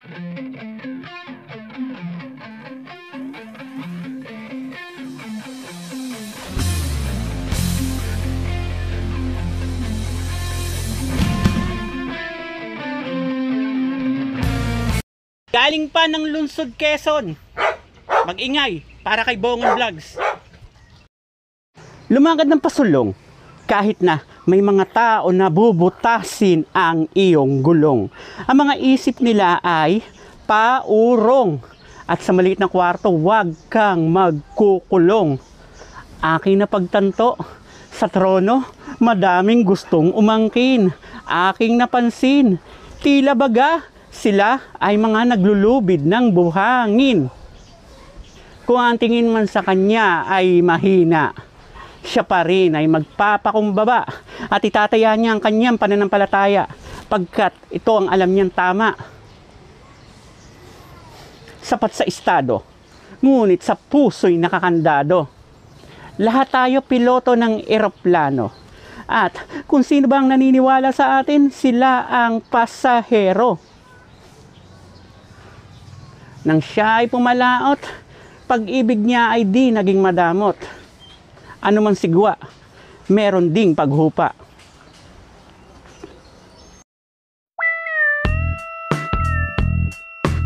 Galing pa ng lungsod Quezon. Mag-ingay para kay Bongong Vlogs. Lumagad ng pasulong kahit na may mga tao na bubutasin ang iyong gulong. Ang mga isip nila ay paurong. At sa maliit na kwarto, huwag kang magkukulong. Aking napagtanto sa trono, madaming gustong umangkin. Aking napansin, tila baga sila ay mga naglulubid ng buhangin. Kung ang tingin man sa kanya ay mahina, siya pa rin ay magpapakumbaba at itataya niya ang kanyang pananampalataya pagkat ito ang alam niyang tama. Sapat sa estado, ngunit sa puso'y nakakandado. Lahat tayo piloto ng eroplano. At kung sino bang naniniwala sa atin, sila ang pasahero. Nang siya ay pumalaot, pag-ibig niya ay di naging madamot. Ano man sigwa, meron ding paghupa.